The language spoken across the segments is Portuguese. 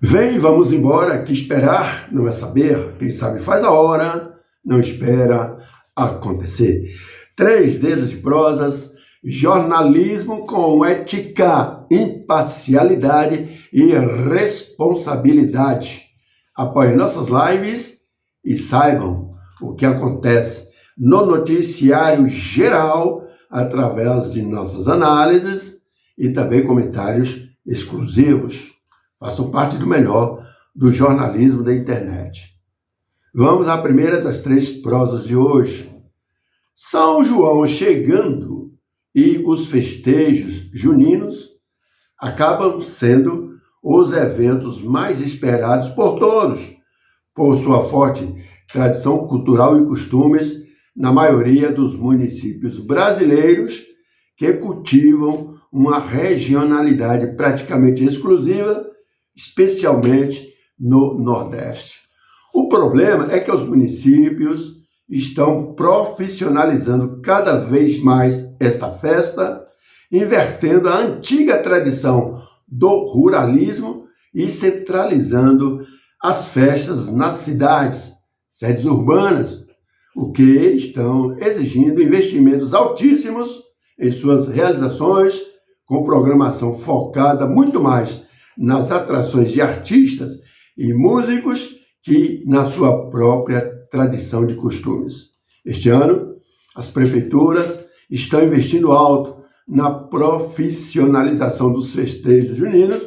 Vem, vamos embora, que esperar não é saber, quem sabe faz a hora, não espera acontecer. 3 dedos de prosas, jornalismo com ética, imparcialidade e responsabilidade. Apoiem nossas lives e saibam o que acontece no noticiário geral através de nossas análises e também comentários exclusivos. Façam parte do melhor do jornalismo da internet. Vamos à primeira das 3 prosas de hoje. São João chegando e os festejos juninos acabam sendo os eventos mais esperados por todos, por sua forte tradição cultural e costumes na maioria dos municípios brasileiros que cultivam uma regionalidade praticamente exclusiva, especialmente no Nordeste. O problema é que os municípios estão profissionalizando cada vez mais esta festa, invertendo a antiga tradição do ruralismo e centralizando as festas nas cidades, sedes urbanas, o que estão exigindo investimentos altíssimos em suas realizações, com programação focada muito mais nas atrações de artistas e músicos que na sua própria tradição de costumes. Este ano, as prefeituras estão investindo alto na profissionalização dos festejos juninos,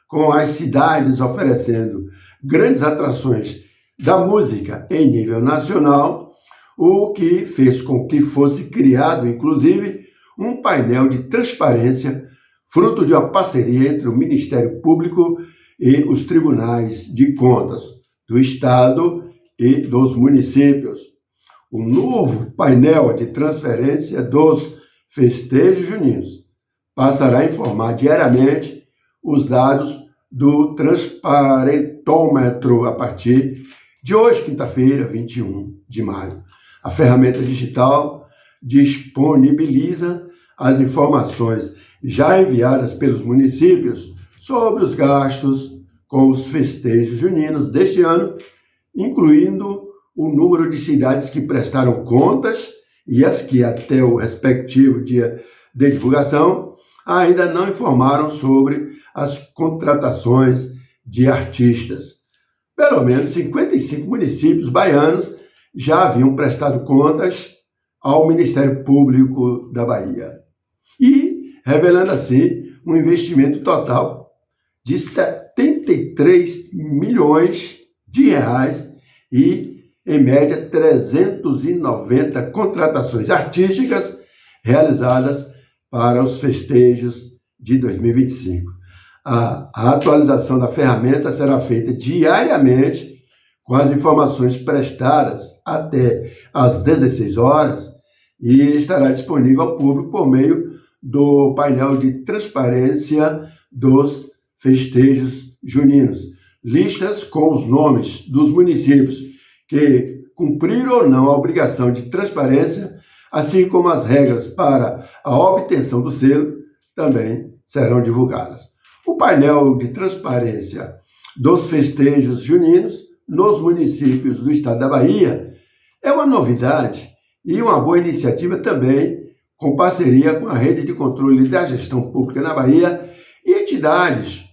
com as cidades oferecendo grandes atrações da música em nível nacional, o que fez com que fosse criado, inclusive, um painel de transparência fruto de uma parceria entre o Ministério Público e os tribunais de contas do Estado e dos municípios. O novo painel de transferência dos festejos juninos passará a informar diariamente os dados do transparentômetro a partir de hoje, quinta-feira, 21 de maio. A ferramenta digital disponibiliza as informações já enviadas pelos municípios sobre os gastos com os festejos juninos deste ano, incluindo o número de cidades que prestaram contas e as que, até o respectivo dia de divulgação, ainda não informaram sobre as contratações de artistas. Pelo menos 55 municípios baianos já haviam prestado contas ao Ministério Público da Bahia. E revelando assim um investimento total de 73 milhões de reais e, em média, 390 contratações artísticas realizadas para os festejos de 2025. A atualização da ferramenta será feita diariamente com as informações prestadas até às 16 horas e estará disponível ao público por meio do painel de transparência dos festejos juninos. Listas com os nomes dos municípios que cumpriram ou não a obrigação de transparência, assim como as regras para a obtenção do selo, também serão divulgadas. O painel de transparência dos festejos juninos nos municípios do estado da Bahia é uma novidade e uma boa iniciativa também, com parceria com a Rede de Controle da Gestão Pública na Bahia e entidades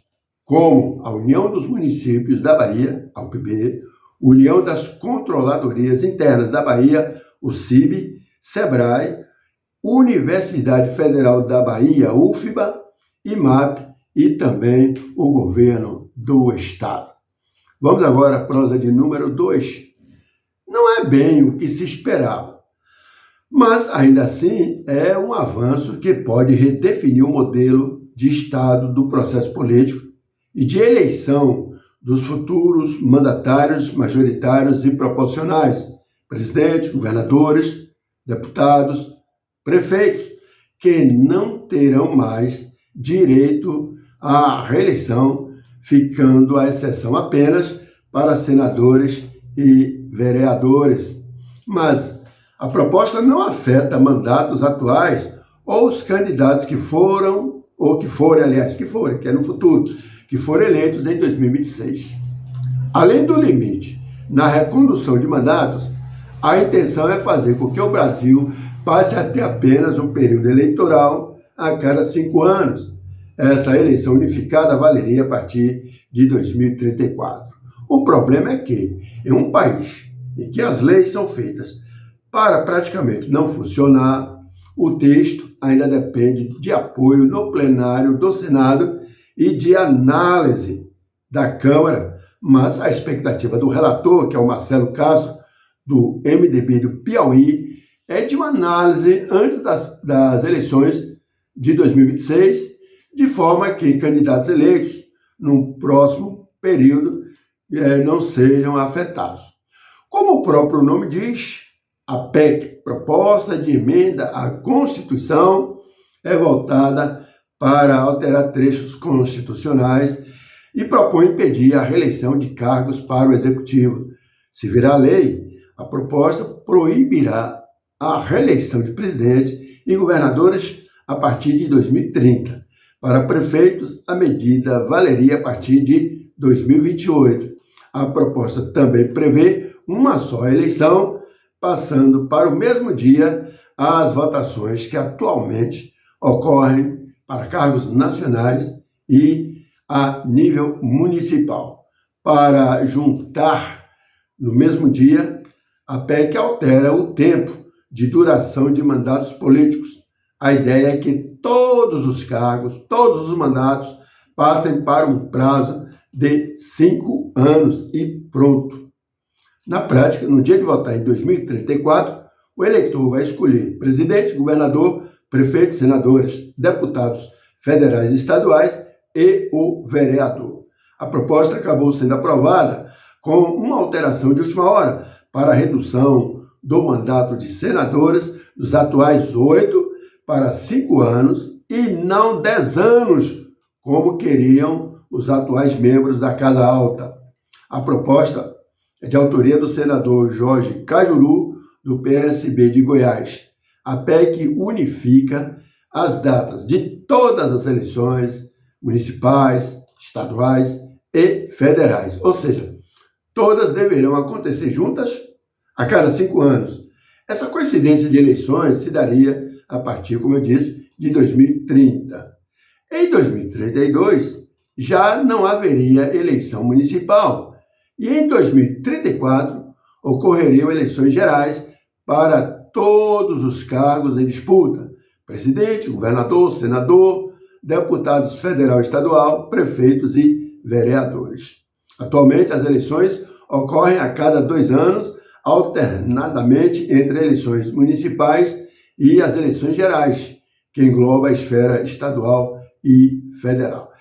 como a União dos Municípios da Bahia, a UPB, União das Controladorias Internas da Bahia, o CIB, SEBRAE, Universidade Federal da Bahia, UFBA, IMAP e também o governo do estado. Vamos agora à prosa de número 2. Não é bem o que se esperava, mas ainda assim é um avanço que pode redefinir o modelo de Estado do processo político e de eleição dos futuros mandatários majoritários e proporcionais, presidentes, governadores, deputados, prefeitos, que não terão mais direito à reeleição, ficando a exceção apenas para senadores e vereadores. Mas a proposta não afeta mandatos atuais ou os candidatos que foram, ou que forem, aliás, que forem, que é no futuro, que foram eleitos em 2026. Além do limite na recondução de mandatos, a intenção é fazer com que o Brasil passe a ter apenas um período eleitoral a cada 5 anos. Essa eleição unificada valeria a partir de 2034. O problema é que, em um país em que as leis são feitas para praticamente não funcionar, o texto ainda depende de apoio no plenário do Senado e de análise da Câmara, mas a expectativa do relator, que é o Marcelo Castro, do MDB do Piauí, é de uma análise antes das eleições de 2026, de forma que candidatos eleitos no próximo período não sejam afetados. Como o próprio nome diz, a PEC, Proposta de Emenda à Constituição, é voltada para alterar trechos constitucionais e propõe impedir a reeleição de cargos para o Executivo. Se virar lei, a proposta proibirá a reeleição de presidentes e governadores a partir de 2030. Para prefeitos, a medida valeria a partir de 2028. A proposta também prevê uma só eleição, passando para o mesmo dia as votações que atualmente ocorrem para cargos nacionais e a nível municipal. Para juntar no mesmo dia, a PEC altera o tempo de duração de mandatos políticos. A ideia é que todos os cargos, todos os mandatos passem para um prazo de 5 anos e pronto. Na prática, no dia de votar em 2034, o eleitor vai escolher presidente, governador, prefeito, senadores, deputados federais e estaduais e o vereador. A proposta acabou sendo aprovada com uma alteração de última hora para a redução do mandato de senadores dos atuais 8 para 5 anos e não 10 anos, como queriam os atuais membros da Casa Alta. A proposta é de autoria do senador Jorge Cajuru, do PSB de Goiás. A PEC unifica as datas de todas as eleições municipais, estaduais e federais, ou seja, todas deverão acontecer juntas a cada 5 anos. Essa coincidência de eleições se daria a partir, como eu disse, de 2030. Em 2032, já não haveria eleição municipal. E em 2034, ocorreriam eleições gerais para todos os cargos em disputa: presidente, governador, senador, deputados federal e estadual, prefeitos e vereadores. Atualmente, as eleições ocorrem a cada 2 anos, alternadamente entre eleições municipais e as eleições gerais, que engloba a esfera estadual e federal.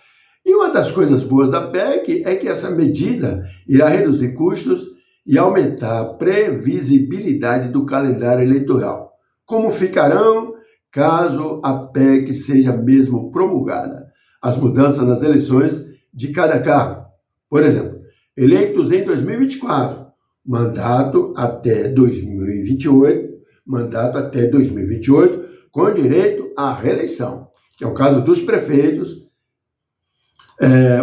E uma das coisas boas da PEC é que essa medida irá reduzir custos e aumentar a previsibilidade do calendário eleitoral. Como ficarão caso a PEC seja mesmo promulgada? As mudanças nas eleições de cada cargo. Por exemplo, eleitos em 2024, mandato até 2028, com direito à reeleição, que é o caso dos prefeitos.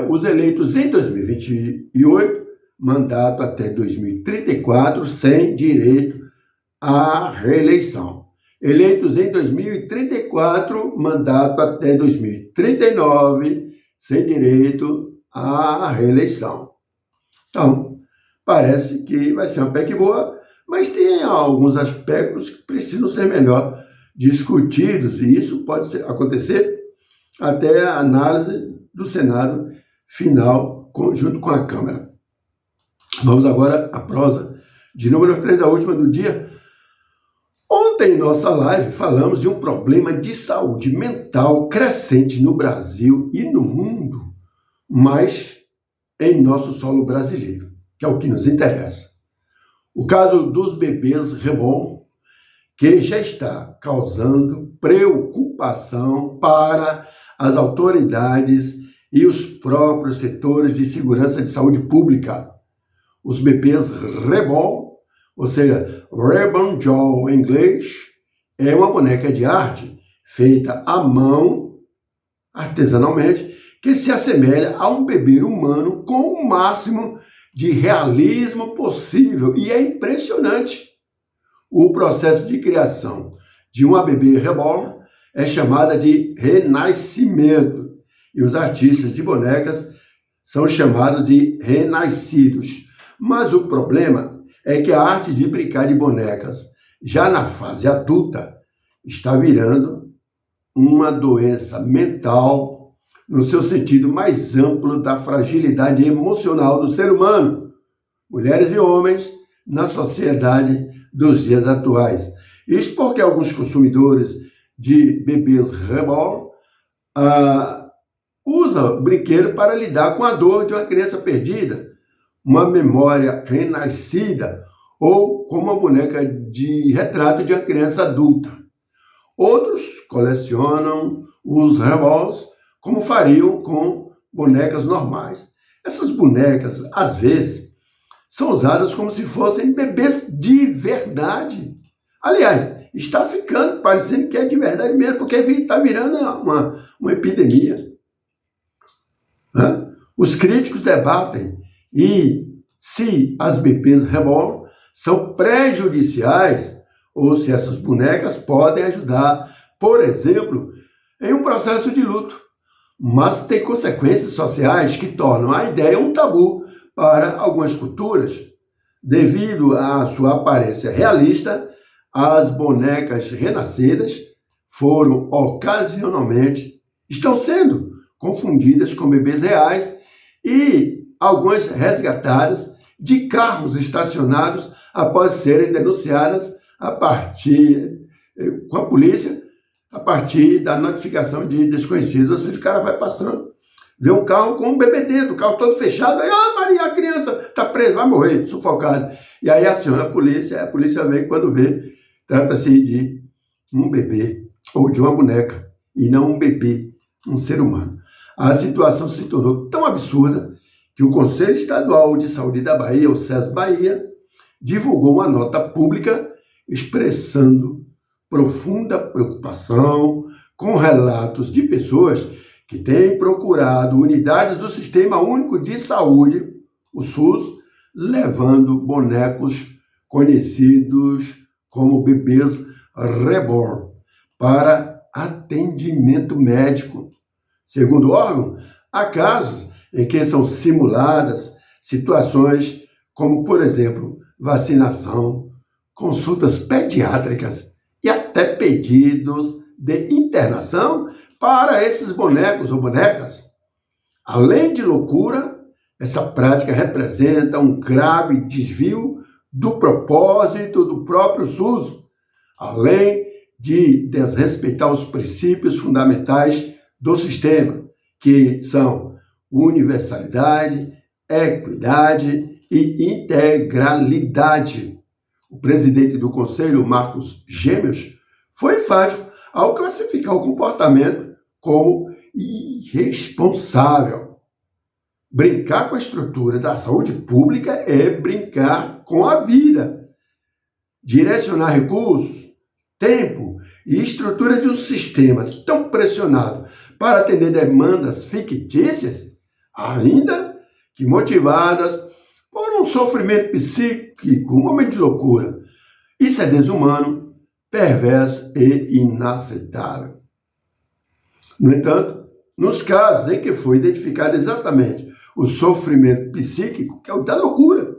Os eleitos em 2028, mandato até 2034, sem direito à reeleição. Eleitos em 2034, mandato até 2039, sem direito à reeleição. Então, parece que vai ser uma PEC boa, mas tem alguns aspectos que precisam ser melhor discutidos, e isso pode acontecer até a análise do Senado final, junto com a Câmara. Vamos agora à prosa de número 3, a última do dia. Ontem, em nossa live, falamos de um problema de saúde mental crescente no Brasil e no mundo, mas em nosso solo brasileiro, que é o que nos interessa. O caso dos bebês reborn, que já está causando preocupação para as autoridades e os próprios setores de segurança de saúde pública. Os bebês reborn, ou seja, reborn doll em inglês, é uma boneca de arte feita à mão, artesanalmente, que se assemelha a um bebê humano com o máximo de realismo possível. E é impressionante. O processo de criação de uma bebê reborn é chamada de renascimento. E os artistas de bonecas são chamados de renascidos. Mas o problema é que a arte de brincar de bonecas, já na fase adulta, está virando uma doença mental no seu sentido mais amplo da fragilidade emocional do ser humano, mulheres e homens, na sociedade dos dias atuais. Isso porque alguns consumidores de bebês reborn usam o brinquedo para lidar com a dor de uma criança perdida, uma memória renascida, ou com uma boneca de retrato de uma criança adulta. Outros colecionam os reborns como fariam com bonecas normais. Essas bonecas, às vezes, são usadas como se fossem bebês de verdade. Aliás, está ficando parecendo que é de verdade mesmo, porque está virando uma epidemia. Os críticos debatem se as bebês reborn são prejudiciais ou se essas bonecas podem ajudar, por exemplo, em um processo de luto. Mas tem consequências sociais que tornam a ideia um tabu para algumas culturas. Devido à sua aparência realista, as bonecas renascidas estão sendo confundidas com bebês reais e algumas resgatadas de carros estacionados após serem denunciadas com a polícia, a partir da notificação de desconhecidos. Ou seja, o cara vai passando, vê um carro com um bebê dentro, o carro todo fechado, aí, Maria, a criança está presa, vai morrer, sufocada. E aí aciona a polícia vem, quando vê, trata-se de um bebê ou de uma boneca, e não um bebê, um ser humano. A situação se tornou tão absurda que o Conselho Estadual de Saúde da Bahia, o SES Bahia, divulgou uma nota pública expressando profunda preocupação com relatos de pessoas que têm procurado unidades do Sistema Único de Saúde, o SUS, levando bonecos conhecidos como bebês reborn para atendimento médico. Segundo o órgão, há casos em que são simuladas situações como, por exemplo, vacinação, consultas pediátricas e até pedidos de internação para esses bonecos ou bonecas. Além de loucura, essa prática representa um grave desvio do propósito do próprio SUS, além de desrespeitar os princípios fundamentais do sistema, que são universalidade, equidade e integralidade. O presidente do Conselho, Marcos Gêmeos, foi enfático ao classificar o comportamento como irresponsável. Brincar com a estrutura da saúde pública é brincar com a vida. Direcionar recursos, tempo e estrutura de um sistema tão pressionado para atender demandas fictícias, ainda que motivadas por um sofrimento psíquico, um momento de loucura. Isso é desumano, perverso e inaceitável. No entanto, nos casos em que foi identificado exatamente o sofrimento psíquico, que é o da loucura,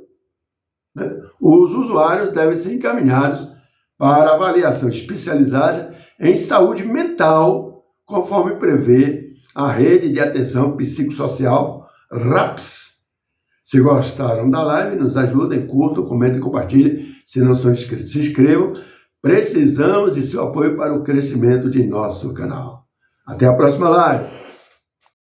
os usuários devem ser encaminhados para avaliação especializada em saúde mental, conforme prevê a Rede de Atenção Psicossocial, RAPS. Se gostaram da live, nos ajudem, curtam, comentem e compartilhem. Se não são inscritos, se inscrevam. Precisamos de seu apoio para o crescimento de nosso canal. Até a próxima live.